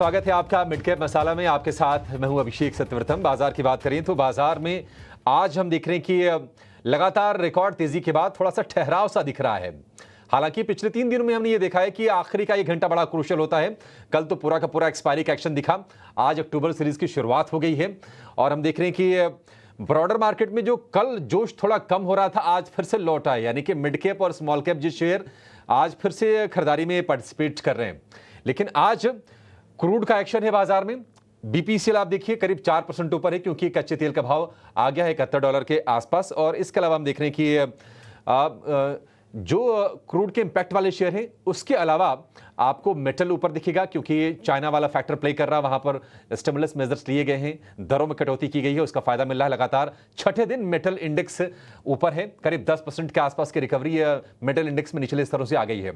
स्वागत है आपका मिड कैप मसाला में। आपके साथ मैं हूं अभिषेक सत्यव्रतम। बाजार की बात करें तो बाजार में आज हम देख रहे हैं कि लगातार रिकॉर्ड तेजी के बाद थोड़ा सा ठहराव सा दिख रहा है। हालांकि पिछले 3 दिनों में हमने ये देखा है कि आखिरी का 1 घंटा बड़ा क्रूशियल होता है। कल तो पूरा का पूरा एक्सपायरी का एक्शन दिखा। आज अक्टूबर सीरीज की शुरुआत हो गई है और हम देख रहे हैं कि ब्रॉडर मार्केट में जो कल जोश थोड़ा कम हो रहा था, आज फिर से लौट आए। यानी कि मिड कैप और स्मॉल कैप जो शेयर आज फिर से खरीदारी में पार्टिसिपेट कर रहे हैं। लेकिन आज क्रूड का एक्शन है बाजार में। बीपीसीएल आप देखिए करीब 4% ऊपर है, क्योंकि कच्चे तेल का भाव आ गया है $71 के आसपास। और इसके अलावा हम देख रहे हैं कि जो क्रूड के इंपैक्ट वाले शेयर हैं, उसके अलावा आपको मेटल ऊपर दिखेगा, क्योंकि चाइना वाला फैक्टर प्ले कर रहा है। वहां पर स्टिमुलस मेजर्स लिए गए हैं, दरों में कटौती की गई है, उसका फायदा मिल रहा है। लगातार छठे दिन मेटल इंडेक्स ऊपर है, करीब 10% के आसपास की रिकवरी मेटल इंडेक्स में निचले स्तरों से आ गई है।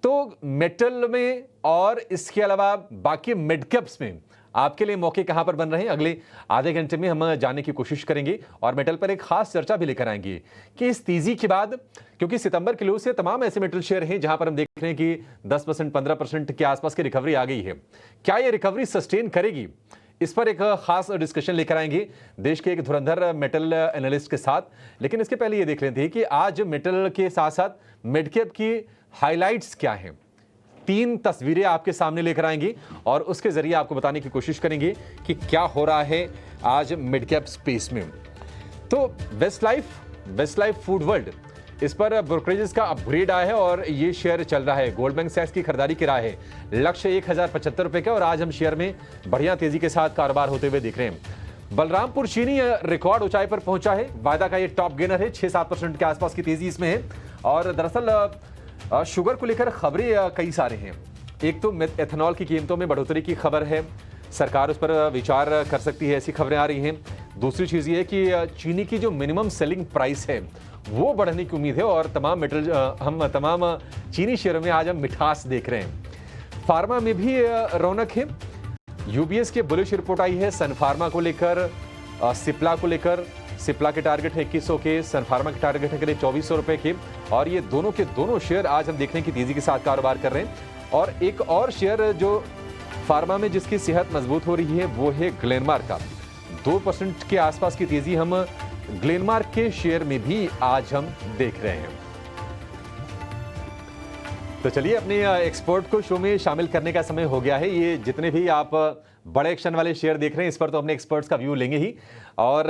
तो मेटल में और इसके अलावा बाकी मिड कैप्स में आपके लिए मौके कहां पर बन रहे हैं, अगले आधे घंटे में हम जानने की कोशिश करेंगे। और मेटल पर एक खास चर्चा भी लेकर आएंगे कि इस तेजी के बाद, क्योंकि सितंबर के लो से तमाम ऐसे मेटल शेयर हैं जहां पर हम देख रहे हैं कि 10% 15% के आसपास की रिकवरी आ गई है। क्या यह रिकवरी सस्टेन करेगी, इस पर एक खास डिस्कशन लेकर आएंगे देश के एक धुरंधर मेटल एनालिस्ट के साथ। लेकिन इसके पहले ये देख लेते हैं कि आज मेटल के साथ साथ मिड कैप की हाइलाइट्स क्या हैं। 3 तस्वीरें आपके सामने लेकर आएंगे और उसके जरिए आपको बताने की कोशिश करेंगे कि क्या हो रहा है आज मिड कैप स्पेस में। तो वेस्ट लाइफ फूड वर्ल्ड, इस पर ब्रोकरेजेस का अपग्रेड आया है और ये शेयर चल रहा है। गोल्डमैन सैक्स की खरीदारी की राह है, लक्ष्य 1075 रुपए का। और आज हम शेयर में बढ़िया तेजी के साथ कारोबार होते हुए देख रहे हैं। बलरामपुर चीनी रिकॉर्ड ऊंचाई पर पहुंचा है, वायदा का ये टॉप गेनर है। 6-7% के आसपास की तेजी इसमें है। और दरअसल शुगर को लेकर खबरें कई सारे हैं। एक तो एथेनॉल की कीमतों में बढ़ोतरी की खबर है, सरकार उस पर विचार कर सकती है, ऐसी खबरें आ रही हैं। दूसरी चीज ये कि चीनी की जो मिनिमम सेलिंग प्राइस है वो बढ़ने की उम्मीद है। और हम तमाम चीनी शेयरों में आज हम मिठास देख रहे हैं। फार्मा में भी रौनक है। यूबीएस की बुलिश रिपोर्ट आई है सन फार्मा को लेकर, सिप्ला को लेकर। सिप्ला के टारगेट है 2100 के, सन फार्मा के टारगेट है करीब 2400 रुपए के। और ये दोनों के दोनों शेयर आज हम देख रहे हैं कि तेजी के साथ कारोबार कर रहे हैं। और एक और शेयर जो फार्मा में जिसकी सेहत मजबूत हो रही है वो है ग्लेनमार्क का। 2% के आसपास की तेजी हम ग्लेनमार्क के शेयर में भी आज हम देख रहे हैं। तो चलिए अपने एक्सपर्ट को शो में शामिल करने का समय हो गया है। ये जितने भी आप बड़े एक्शन वाले शेयर देख रहे हैं, इस पर तो अपने एक्सपर्ट्स का व्यू लेंगे ही। और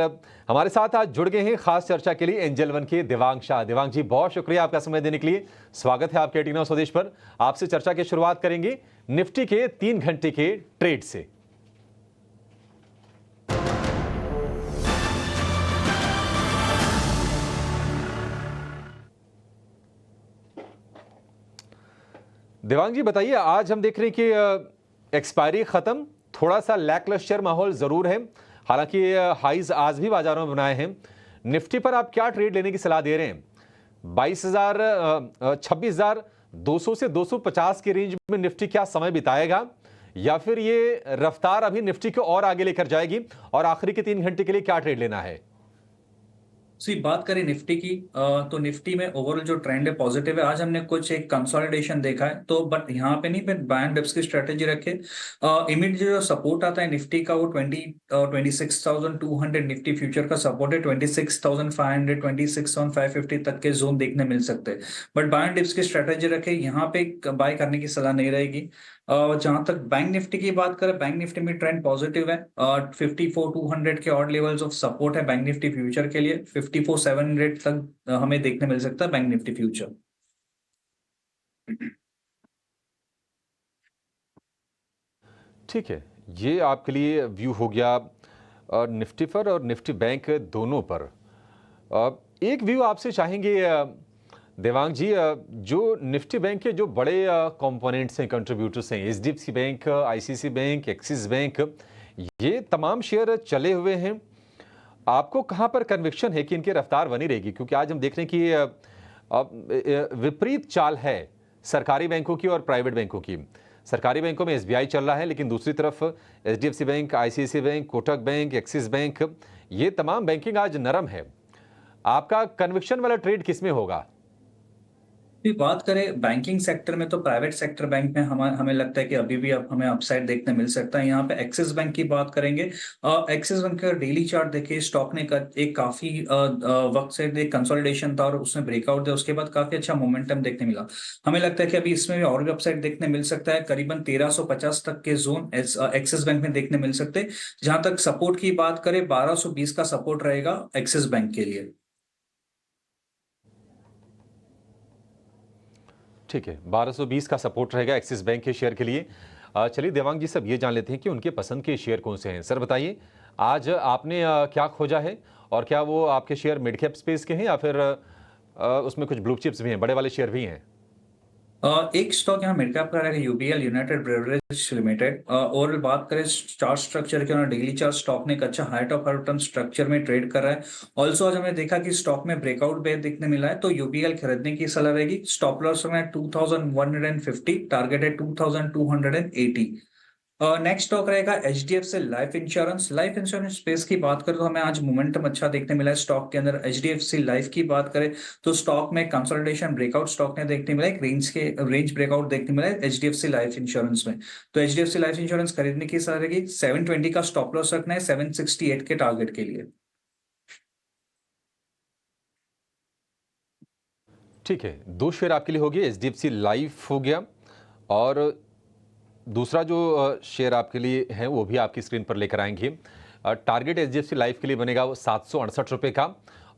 हमारे साथ आज जुड़ गए हैं खास चर्चा के लिए एंजल वन के देवांग शाह। देवांग जी, बहुत शुक्रिया आपका समय देने के लिए। स्वागत है आपके टीना स्वदेश पर। आपसे चर्चा की शुरुआत करेंगे निफ्टी के 3 घंटे के ट्रेड से। देवांग जी बताइए, आज हम देख रहे हैं कि एक्सपायरी खत्म, थोड़ा सा लैकलस्टर माहौल जरूर है। हालांकि हाईज आज भी बाजारों में बनाए हैं। निफ्टी पर आप क्या ट्रेड लेने की सलाह दे रहे हैं? 26,200 से 250 के रेंज में निफ्टी क्या समय बिताएगा, या फिर ये रफ्तार अभी निफ्टी को और आगे लेकर जाएगी? और आखिरी के 3 घंटे के लिए क्या ट्रेड लेना है? बात करें निफ्टी की, तो निफ्टी में ओवरऑल जो ट्रेंड है पॉजिटिव है। आज हमने कुछ एक कंसोलिडेशन देखा है, तो बट यहाँ पे नहीं, पर बाय एंड डिप्स की स्ट्रेटेजी रखे। इमीडिएट जो सपोर्ट आता है निफ्टी का वो 26,200 निफ्टी फ्यूचर का सपोर्ट है। 26,500 26,550 तक के जोन देखने मिल सकते हैं। बट बाय एंड डिप्स की स्ट्रेटेजी रखे, यहाँ पे बाय करने की सलाह नहीं रहेगी। जहां तक बैंक निफ्टी की बात करें, बैंक निफ्टी में ट्रेंड पॉजिटिव है। 54,200 के ऑड लेवल्स ऑफ सपोर्ट है बैंक निफ्टी फ्यूचर के लिए। 54,700 तक हमें देखने मिल सकता है बैंक निफ्टी फ्यूचर। ठीक है, ये आपके लिए व्यू हो गया निफ्टी पर और निफ्टी बैंक दोनों पर। एक व्यू आपसे चाहेंगे देवांग जी, जो निफ्टी बैंक के जो बड़े कंपोनेंट्स हैं, कंट्रीब्यूटर्स हैं, HDFC bank, ICC bank, Axis bank, ये तमाम शेयर चले हुए हैं। आपको कहां पर कन्विक्शन है कि इनकी रफ्तार बनी रहेगी? क्योंकि आज हम देख रहे हैं कि विपरीत चाल है सरकारी बैंकों की और प्राइवेट बैंकों की। सरकारी बैंकों में एसबीआई चल रहा है, लेकिन दूसरी तरफ HDFC bank, ICIC bank, Kotak bank, Axis bank, ये तमाम बैंकिंग आज नरम है। आपका कन्विक्शन वाला ट्रेड किसमें होगा? भी बात करें बैंकिंग सेक्टर में, तो प्राइवेट सेक्टर बैंक में हमें लगता है कि अभी भी अब हमें अपसाइड देखने मिल सकता है। यहाँ पे एक्सिस बैंक की बात करेंगे। एक्सिस बैंक का डेली चार्ट देखिए, स्टॉक ने एक काफी वक्त से एक कंसोलिडेशन था और उसने ब्रेकआउट दिया, उसके बाद काफी अच्छा मोमेंटम देखने मिला। हमें लगता है कि अभी इसमें भी और भी अपसाइड देखने मिल सकता है। करीबन 1350 तक के जोन एक्सिस बैंक में देखने मिल सकते हैं। जहां तक सपोर्ट की बात करें, 1220 का सपोर्ट रहेगा एक्सिस बैंक के लिए। ठीक है, 1220 का सपोर्ट रहेगा एक्सिस बैंक के शेयर के लिए। चलिए देवांग जी, सब ये जान लेते हैं कि उनके पसंद के शेयर कौन से हैं। सर बताइए, आज आपने क्या खोजा है, और क्या वो आपके शेयर मिड कैप स्पेस के हैं या फिर उसमें कुछ ब्लू चिप्स भी हैं, बड़े वाले शेयर भी हैं? एक स्टॉक यहाँ मिड कैप का रहेगा, यूबीएल, यूनाइटेड ब्रेवरेज लिमिटेड। और बात करें चार्ट स्ट्रक्चर के, डेली चार्ट स्टॉक ने एक अच्छा हाइट ऑफ रिटर्न स्ट्रक्चर में ट्रेड कर रहा है। ऑल्सो आज हमने देखा कि स्टॉक में ब्रेकआउट बेयर दिखने मिला है, तो यूबीएल खरीदने की सलाह रहेगी। स्टॉप लॉस में 2150, टारगेट है 2280। नेक्स्ट स्टॉक रहेगा HDFC life insurance. Life insurance space की बात करें तो हमें आज मोमेंटम अच्छा देखने मिला है स्टॉक के अंदर। एचडीएफसी लाइफ की बात करें तो स्टॉक में कंसोलिडेशन ब्रेकआउट स्टॉक ने देखने मिला, एक रेंज ब्रेकआउट देखने मिला है एचडीएफसी लाइफ इंश्योरेंस में। तो एचडीएफसी लाइफ इंश्योरेंस खरीदने की सलाह रहेगी। 720 का स्टॉप लॉस रखना है 768 के टारगेट के लिए। ठीक है, दो शेयर आपके लिए हो गए, एचडीएफसी लाइफ हो गया, और दूसरा जो शेयर आपके लिए है वो भी आपकी स्क्रीन पर लेकर आएंगे। टारगेट एचडीएफसी लाइफ के लिए बनेगा वो 768 रुपये का।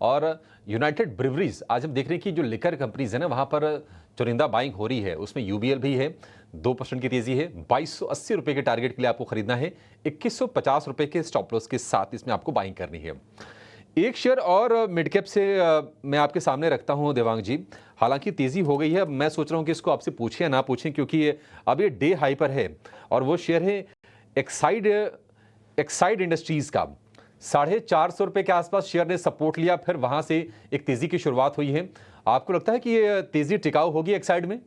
और यूनाइटेड ब्रिवरीज, आज हम देख रहे हैं कि जो लिकर कंपनीज है ना, वहाँ पर चुनिंदा बाइंग हो रही है, उसमें यूबीएल भी है, 2% की तेजी है। 2280 रुपये के टारगेट के लिए आपको खरीदना है, 2150 रुपये के स्टॉप लॉस के साथ इसमें आपको बाइंग करनी है। एक शेयर और मिड कैप से मैं आपके सामने रखता हूं देवांग जी। हालांकि तेजी हो गई है, अब मैं सोच रहा हूं कि इसको आपसे पूछें या ना पूछें, क्योंकि अब ये डे हाई पर है, और वो शेयर है एक्साइड एक्साइड इंडस्ट्रीज का। 450 रुपये के आसपास शेयर ने सपोर्ट लिया, फिर वहां से एक तेजी की शुरुआत हुई है। आपको लगता है कि ये तेजी टिकाऊ होगी एक्साइड में?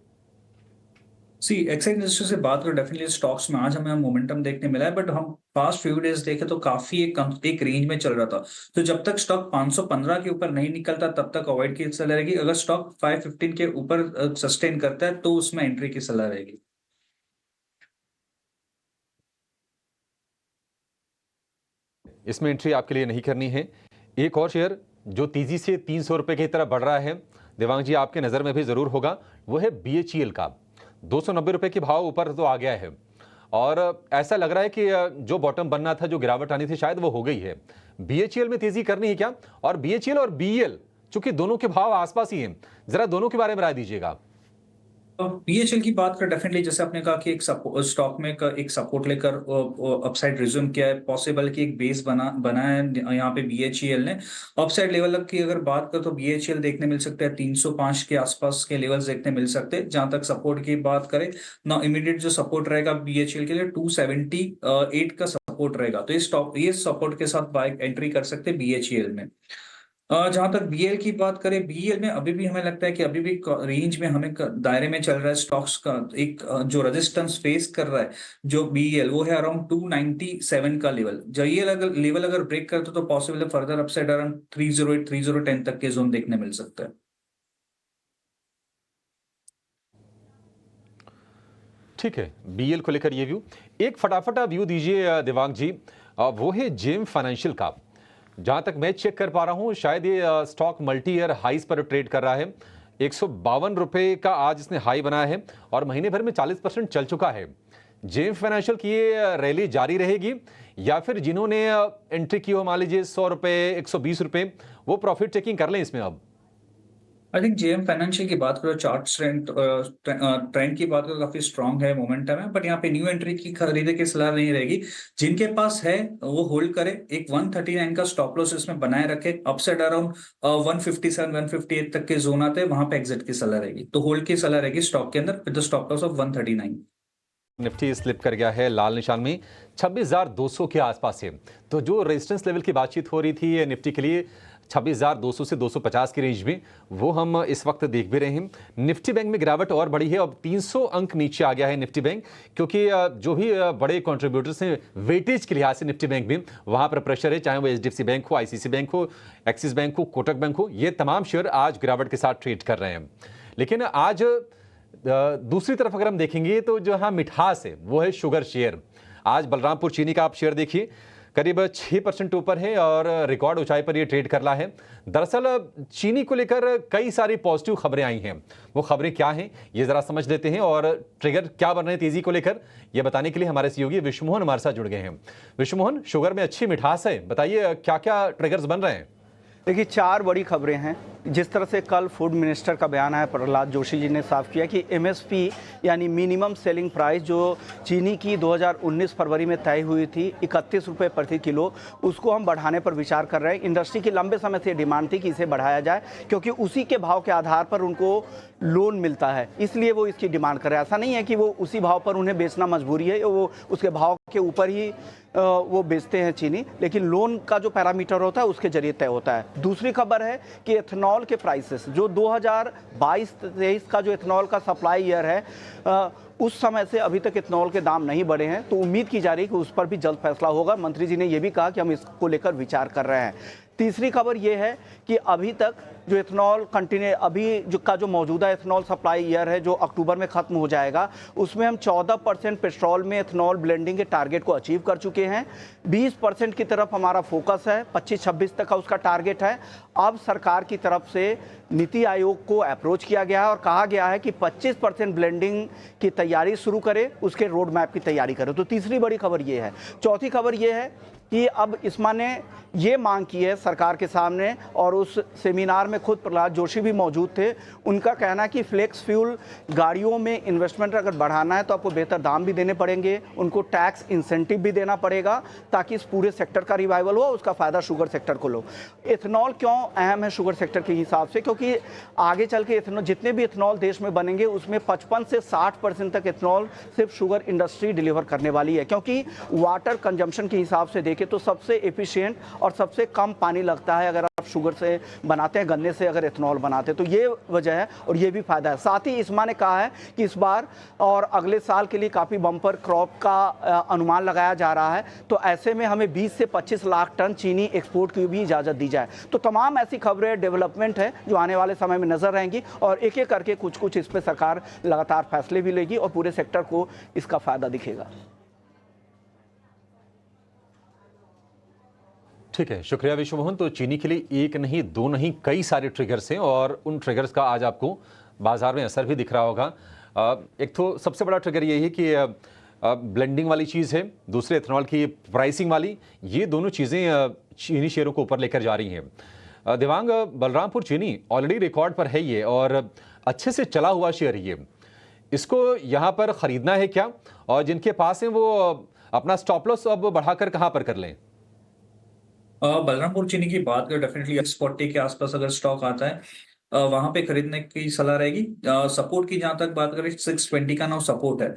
सी एक्साइड इंडस्ट्री से बात करें, डेफिनेटली स्टॉक्स में आज हमें मोमेंटम देखने मिला है, बट हम पास्ट फ्यू डेज देखें तो काफी एक रेंज में चल रहा था। तो जब तक स्टॉक 515 के ऊपर नहीं निकलता तब तक अवॉइड की सलाह रहेगी। अगर स्टॉक 515 के ऊपर सस्टेन करता है तो उसमें एंट्री की सलाह रहेगी। इसमें एंट्री आपके लिए नहीं करनी है। एक और शेयर जो तेजी से 300 रुपये की तरफ बढ़ रहा है, देवांग जी आपके नज़र में भी ज़रूर होगा, वो है बीएचईएल का। 290 रुपये के भाव ऊपर तो आ गया है, और ऐसा लग रहा है कि जो बॉटम बनना था, जो गिरावट आनी थी, शायद वो हो गई है। बीएचईएल में तेजी करनी है क्या? और बीएचईएल और बीईएल, चूंकि दोनों के भाव आसपास ही हैं, जरा दोनों के बारे में राय दीजिएगा। पीएचएल की बात कर, डेफिनेटली जैसे आपने कहा कि एक स्टॉक में एक सपोर्ट लेकर अपसाइड रिज्यूम किया है, पॉसिबल कि एक बेस बना है यहाँ पे बीएचईएल ने। अपसाइड लेवल की अगर बात कर तो बीएचईएल देखने मिल सकते हैं 305 के आसपास के लेवल्स देखने मिल सकते हैं। जहां तक सपोर्ट की बात करें ना, इमीडिएट जो सपोर्ट रहेगा बीएचईएल के लिए 278 का सपोर्ट रहेगा। तो ये सपोर्ट के साथ बाय एंट्री कर सकते हैं बीएचईएल में। जहां तक बीएल की बात करें, बीएल में अभी भी हमें लगता है कि अभी भी रेंज में हमें दायरे में चल रहा है स्टॉक्स का। एक जो रेजिस्टेंस फेस कर रहा है जो बीएल, वो है अराउंड 297 का लेवल। जो ये लेवल अगर ब्रेक करते तो पॉसिबल है फर्दर अपसाइड अराउंड 308 3010 तक के जोन देखने मिल सकता है। ठीक है, बीएल को लेकर ये व्यू। एक फटाफट व्यू दीजिए देवांग जी, वो है जेम फाइनेंशियल का। जहां तक मैं चेक कर पा रहा हूं, शायद ये स्टॉक मल्टी ईयर हाईस पर ट्रेड कर रहा है। 152 रुपये का आज इसने हाई बनाया है, और महीने भर में 40% चल चुका है। जेम फाइनेंशियल की ये रैली जारी रहेगी, या फिर जिन्होंने एंट्री की हो, मान लीजिए 100 रुपये 120 रुपये, वो प्रॉफिट टेकिंग कर लें इसमें अब? आई थिंक जेएम फाइनेंशियल की बात करो, चार्ट ट्रेंड की बात करो, काफी स्ट्रांग है, मोमेंटम है, बट यहाँ पे न्यू एंट्री की खरीदे की सलाह नहीं रहेगी। जिनके पास है वो होल्ड करे, एक 139 का स्टॉप लॉस इसमें बनाए रखे। अपसाइड अराउंड 157 158 तक के जोन आते हैं, वहां पे एग्जिट की सलाह रहेगी। तो होल्ड की सलाह रहेगी स्टॉक के अंदर with the stop loss of 139। Nifty slip कर गया है लाल निशान में, 26,200 के आसपास है। तो जो रेजिस्टेंस लेवल की बातचीत हो रही थी निफ्टी के लिए 26,200 से 250 की रेंज में, वो हम इस वक्त देख भी रहे हैं। निफ्टी बैंक में गिरावट और बढ़ी है, अब 300 अंक नीचे आ गया है निफ्टी बैंक, क्योंकि जो भी बड़े कंट्रीब्यूटर्स हैं वेटेज के लिहाज से निफ्टी बैंक में, वहां पर प्रेशर है, चाहे वो एचडीएफसी बैंक हो, आईसीसी बैंक हो, एक्सिस बैंक हो, कोटक बैंक हो, ये तमाम शेयर आज गिरावट के साथ ट्रेड कर रहे हैं। लेकिन आज दूसरी तरफ अगर हम देखेंगे तो जो हाँ मिठास है वो है शुगर शेयर। आज बलरामपुर चीनी का आप शेयर देखिए, करीब 6% ऊपर है और रिकॉर्ड ऊंचाई पर ये ट्रेड कर रहा है। दरअसल चीनी को लेकर कई सारी पॉजिटिव खबरें आई हैं, वो खबरें क्या हैं ये जरा समझ लेते हैं और ट्रिगर क्या बन रहे हैं तेजी को लेकर ये बताने के लिए हमारे सहयोगी विश्वमोहन हमारे साथ जुड़ गए हैं। विश्वमोहन, शुगर में अच्छी मिठास है, बताइए क्या क्या ट्रिगर्स बन रहे हैं? देखिए, 4 बड़ी खबरें हैं। जिस तरह से कल फूड मिनिस्टर का बयान आया, प्रहलाद जोशी जी ने साफ किया कि एमएसपी यानी मिनिमम सेलिंग प्राइस जो चीनी की 2019 फरवरी में तय हुई थी 31 रुपये प्रति किलो, उसको हम बढ़ाने पर विचार कर रहे हैं। इंडस्ट्री की लंबे समय से डिमांड थी कि इसे बढ़ाया जाए, क्योंकि उसी के भाव के आधार पर उनको लोन मिलता है, इसलिए वो इसकी डिमांड कर रहे हैं। ऐसा नहीं है कि वो उसी भाव पर उन्हें बेचना मजबूरी है, वो उसके भाव के ऊपर ही वो बेचते हैं चीनी, लेकिन लोन का जो पैरामीटर होता है उसके जरिए तय होता है। दूसरी खबर है कि एथनॉल के प्राइसेस जो 2022-23 का जो एथनॉल का सप्लाई ईयर है, उस समय से अभी तक एथनॉल के दाम नहीं बढ़े हैं, तो उम्मीद की जा रही है कि उस पर भी जल्द फैसला होगा। मंत्री जी ने यह भी कहा कि हम इसको लेकर विचार कर रहे हैं। तीसरी खबर यह है कि अभी तक जो एथनॉल जो मौजूदा एथनॉल सप्लाई ईयर है जो अक्टूबर में खत्म हो जाएगा, उसमें हम 14% पेट्रोल में एथनॉल ब्लेंडिंग के टारगेट को अचीव कर चुके हैं। 20% की तरफ हमारा फोकस है, 25-26 तक का उसका टारगेट है। अब सरकार की तरफ से नीति आयोग को अप्रोच किया गया है और कहा गया है कि 25% ब्लेंडिंग की तैयारी शुरू करे, उसके रोड मैप की तैयारी करे। तो तीसरी बड़ी खबर ये है। चौथी खबर ये है कि अब इस्मा ने ये मांग की है सरकार के सामने, और उस सेमिनार में खुद प्रहलाद जोशी भी मौजूद थे। उनका कहना है कि फ्लेक्स फ्यूल गाड़ियों में इन्वेस्टमेंट अगर बढ़ाना है तो आपको बेहतर दाम भी देने पड़ेंगे, उनको टैक्स इंसेंटिव भी देना पड़ेगा, ताकि इस पूरे सेक्टर का रिवाइवल हो, उसका फ़ायदा शुगर सेक्टर को लो। एथनॉल क्यों अहम है शुगर सेक्टर के हिसाब से? क्योंकि आगे चल के एथनॉल, जितने भी एथनॉल देश में बनेंगे उसमें 55 से 60% तक एथनॉल सिर्फ शुगर इंडस्ट्री डिलीवर करने वाली है, क्योंकि वाटर कंजम्पशन के हिसाब से देखें तो सबसे एफिशिएंट और सबसे कम पानी लगता है अगर आप शुगर से बनाते हैं, गन्ने से अगर एथनॉल बनाते हैं। तो ये वजह है और ये भी फायदा है। साथ ही इस्मा ने कहा है कि इस बार और अगले साल के लिए काफ़ी बम्पर क्रॉप का अनुमान लगाया जा रहा है, तो ऐसे में हमें 20 से 25 लाख टन चीनी एक्सपोर्ट की भी इजाज़त दी जाए। तो तमाम ऐसी खबरें, डेवलपमेंट है जो आने वाले समय में नजर रहेंगी, और एक एक करके कुछ कुछ इस पर सरकार लगातार फैसले भी लेगी और पूरे सेक्टर को इसका फायदा दिखेगा। ठीक है, शुक्रिया विश्वमोहन। तो चीनी के लिए एक नहीं, दो नहीं, कई सारे ट्रिगर्स हैं और उन ट्रिगर्स का आज आपको बाजार में असर भी दिख रहा होगा। एक तो सबसे बड़ा ट्रिगर यही है कि ब्लेंडिंग वाली चीज़ है, दूसरे एथनॉल की प्राइसिंग वाली, ये दोनों चीज़ें चीनी शेयरों को ऊपर लेकर जा रही हैं। देवांग, बलरामपुर चीनी ऑलरेडी रिकॉर्ड पर है ये और अच्छे से चला हुआ शेयर ये, इसको यहाँ पर ख़रीदना है क्या? और जिनके पास हैं वो अपना स्टॉप लॉस अब बढ़ाकर कहाँ पर कर लें? बलरामपुर चीनी की बात करें, डेफिनेटली 640 के आसपास अगर स्टॉक आता है वहां पे खरीदने की सलाह रहेगी। सपोर्ट की जहां तक बात करें, 620 का नाउ सपोर्ट है,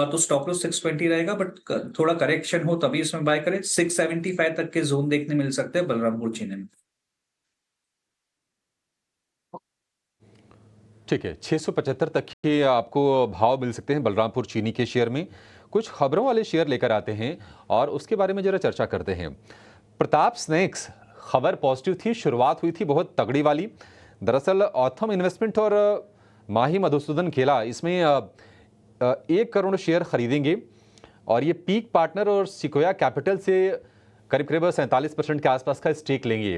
तो स्टॉप लॉस 620 रहेगा, बट थोड़ा करेक्शन हो तभी इसमें बाय करें। 675 तक के जोन देखने मिल सकते हैं बलरामपुर चीनी में। ठीक है, 675 तक के आपको भाव मिल सकते हैं बलरामपुर चीनी के शेयर में। कुछ खबरों वाले शेयर लेकर आते हैं और उसके बारे में जरा चर्चा करते हैं। प्रताप स्नैक्स, खबर पॉजिटिव थी, शुरुआत हुई थी बहुत तगड़ी वाली। दरअसल ऑथम इन्वेस्टमेंट और माही मधुसूदन खेला इसमें 1 करोड़ शेयर खरीदेंगे और ये पीक पार्टनर और सिकोया कैपिटल से करीब करीब 47% के आसपास का स्टेक लेंगे।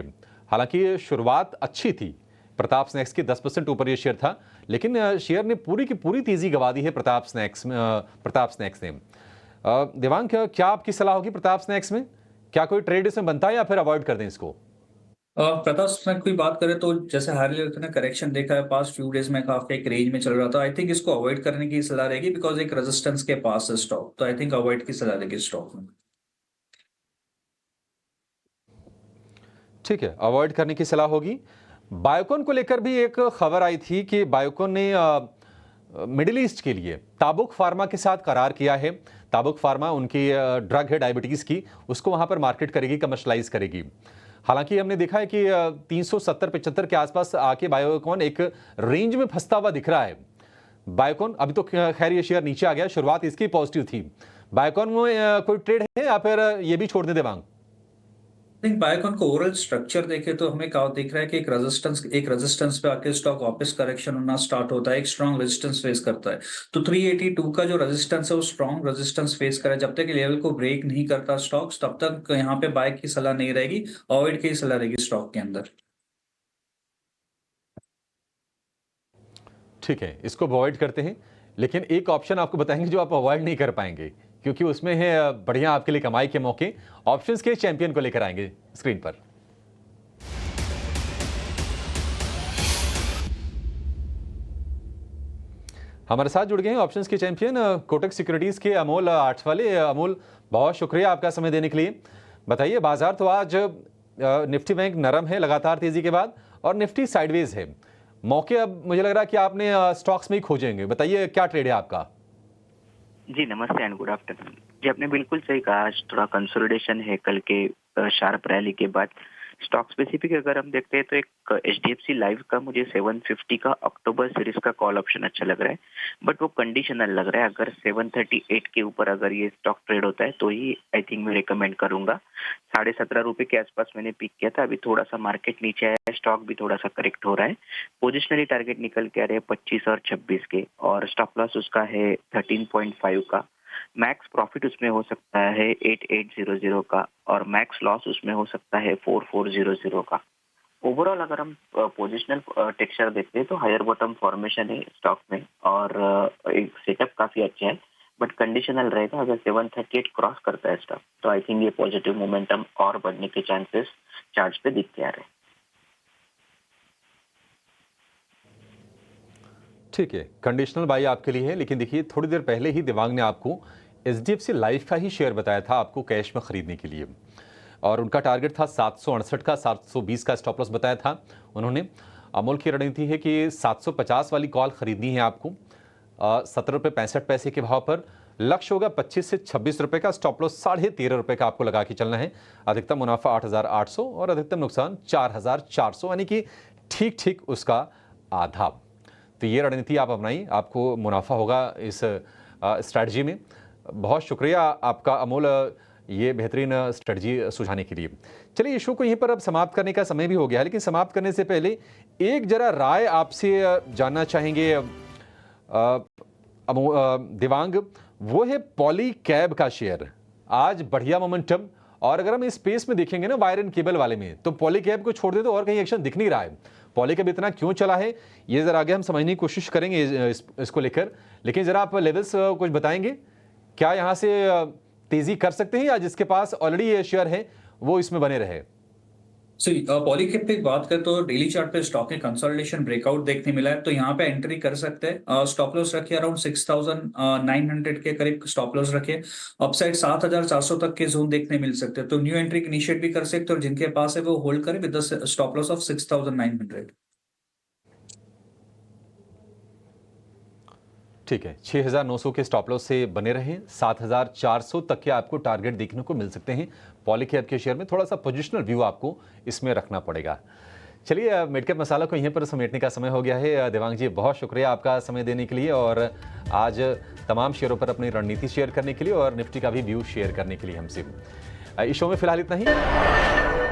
हालांकि शुरुआत अच्छी थी, प्रताप स्नैक्स की 10% ऊपर ये शेयर था, लेकिन शेयर ने पूरी की पूरी तेजी गवा दी है प्रताप स्नैक्स ने। देवांग, क्या आपकी सलाह होगी प्रताप स्नैक्स में? क्या कोई ट्रेड इसमें बनता है या फिर अवॉइड कर दें इसको? प्रताप स्नैक्स की बात करें तो जैसे हाल ही में करेक्शन देखा है, पास्ट फ्यू डेज में काफी एक रेंज में चल रहा था। आई थिंक इसको अवॉइड करने की सलाह रहेगी, बिकॉज एक रेजिस्टेंस के पास है स्टॉक, तो आई थिंक अवॉइड की सलाह रहेगी स्टॉक में। ठीक है, अवॉइड करने की सलाह होगी। बायोकॉन को लेकर भी एक खबर आई थी कि बायोकॉन ने मिडिल ईस्ट के लिए ताबुक फार्मा के साथ करार किया है। ताबुक फार्मा उनकी ड्रग है डायबिटीज़ की, उसको वहाँ पर मार्केट करेगी, कमर्शलाइज करेगी। हालांकि हमने देखा है कि 370-75 के आसपास आके बायोकॉन एक रेंज में फंसता हुआ दिख रहा है। बायोकॉन अभी तो खैर ये शेयर नीचे आ गया, शुरुआत इसकी पॉजिटिव थी। बायोकॉन में कोई ट्रेड है या फिर ये भी छोड़ दे देवांग? थिंक बायोकॉन को ओवरऑल स्ट्रक्चर देखे तो हमें क्या दिख रहा है कि एक रेजिस्टेंस पे आके स्टॉक वापस करेक्शन होना स्टार्ट होता है, एक स्ट्रॉन्ग रेजिस्टेंस फेस करता है। तो 382 का जो रेजिस्टेंस है वो स्ट्रॉन्ग रेजिस्टेंस फेस करे, जब तक लेवल को ब्रेक नहीं करता स्टॉक्स, तब तक यहाँ पे बाय की सलाह नहीं रहेगी, अवॉइड की सलाह रहेगी स्टॉक के अंदर। ठीक है, इसको अवॉइड करते हैं, लेकिन एक ऑप्शन आपको बताएंगे जो आप अवॉइड नहीं कर पाएंगे, क्योंकि उसमें है बढ़िया आपके लिए कमाई के मौके। ऑप्शंस के चैंपियन को लेकर आएंगे स्क्रीन पर। हमारे साथ जुड़ गए हैं ऑप्शंस के चैंपियन कोटक सिक्योरिटीज के अमोल आठवाले। अमोल, बहुत शुक्रिया आपका समय देने के लिए। बताइए, बाजार तो आज निफ्टी बैंक नरम है लगातार तेजी के बाद, और निफ्टी साइडवेज है। मौके अब मुझे लग रहा है कि आपने स्टॉक्स में ही खोजेंगे। बताइए क्या ट्रेड है आपका? जी नमस्ते एंड गुड आफ्टरनून। जी आपने बिल्कुल सही कहा, आज थोड़ा कंसोलिडेशन है कल के शार्प रैली के बाद। स्टॉक स्पेसिफिक अगर हम देखते हैं तो एक HDFC लाइफ का मुझे 750 का अक्टूबर सीरीज का कॉल ऑप्शन अच्छा लग रहा है, बट वो कंडीशनल लग रहा है। अगर 738 के ऊपर अगर ये स्टॉक ट्रेड होता है तो ही आई थिंक मैं रिकमेंड करूंगा। 17.5 रुपए के आसपास मैंने पिक किया था, अभी थोड़ा सा मार्केट नीचे आया है, स्टॉक भी थोड़ा सा करेक्ट हो रहा है। पोजिशनली टारगेट निकल के आ रहे हैं 25 और 26 के, और स्टॉप लॉस उसका है 13.5 का। मैक्स प्रॉफिट उसमें हो सकता है 8800 का, और मैक्स लॉस उसमें हो सकता है 4400 का। ओवरऑल अगर हम पोजिशनल टेक्सचर देखते हैं तो हायर बॉटम फॉर्मेशन है स्टॉक में, और एक सेटअप काफी अच्छा है, बट कंडीशनल रहेगा। अगर 738 क्रॉस करता है स्टॉक तो आई थिंक ये पॉजिटिव मोमेंटम और बढ़ने के चांसेस चार्ट पे दिखते आ रहे हैं। ठीक है, कंडीशनल बाई आपके लिए है, लेकिन देखिए थोड़ी देर पहले ही दिवांग ने आपको HDFC लाइफ का ही शेयर बताया था आपको कैश में खरीदने के लिए, और उनका टारगेट था 768 का, 720 का स्टॉप लॉस बताया था उन्होंने। अमोल की रणनीति है कि 750 वाली कॉल खरीदनी है आपको 17.65 के भाव पर। लक्ष्य होगा 25 से 26 रुपए का, स्टॉप लॉस 13.5 रुपए का आपको लगा के चलना है। अधिकतम मुनाफा 8,800 और अधिकतम नुकसान 4,400, यानी कि ठीक ठीक उसका आधा। तो ये रणनीति आप अपनाइए, आपको मुनाफा होगा इस स्ट्रैटेजी में। बहुत शुक्रिया आपका अमोल, ये बेहतरीन स्ट्रेटजी सुझाने के लिए। चलिए, इस शो को यहीं पर अब समाप्त करने का समय भी हो गया है, लेकिन समाप्त करने से पहले एक जरा राय आपसे जानना चाहेंगे दिवांग। वो है पॉली कैब का शेयर, आज बढ़िया मोमेंटम, और अगर हम इस स्पेस में देखेंगे ना वायर एंड केबल वाले में, तो पॉली कैब को छोड़ दे तो और कहीं एक्शन दिख नहीं रहा है। पॉली कैब इतना क्यों चला है, ये जरा आगे हम समझने की कोशिश करेंगे इसको लेकर, लेकिन जरा आप लेवल्स कुछ बताएंगे, क्या यहाँ से तेजी कर सकते हैं, या जिसके पास ऑलरेडी ये शेयर है वो इसमें बने रहे? पॉलीकैब पे बात करें तो डेली चार्ट पे स्टॉक में कंसोलिडेशन ब्रेकआउट देखने मिला है, तो यहाँ पे एंट्री कर सकते हैं। स्टॉप लॉस रखिए अराउंड 6,900 के करीब स्टॉप लॉस रखिए। अपसाइड 7,400 तक के जोन देखने मिल सकते हैं, तो न्यू एंट्री इनिशिएट भी कर सकते हैं, और जिनके पास है वो होल्ड करें with the stop loss of 6,900। ठीक है, 6,900 के स्टॉप लॉस से बने रहें, 7,400 तक के आपको टारगेट देखने को मिल सकते हैं पॉलीकैब के शेयर में। थोड़ा सा पोजिशनल व्यू आपको इसमें रखना पड़ेगा। चलिए, मिडकैप मसाला को यहीं पर समेटने का समय हो गया है। दिवांग जी, बहुत शुक्रिया आपका समय देने के लिए, और आज तमाम शेयरों पर अपनी रणनीति शेयर करने के लिए और निफ्टी का भी व्यू शेयर करने के लिए हमसे। इस शो में फिलहाल इतना ही।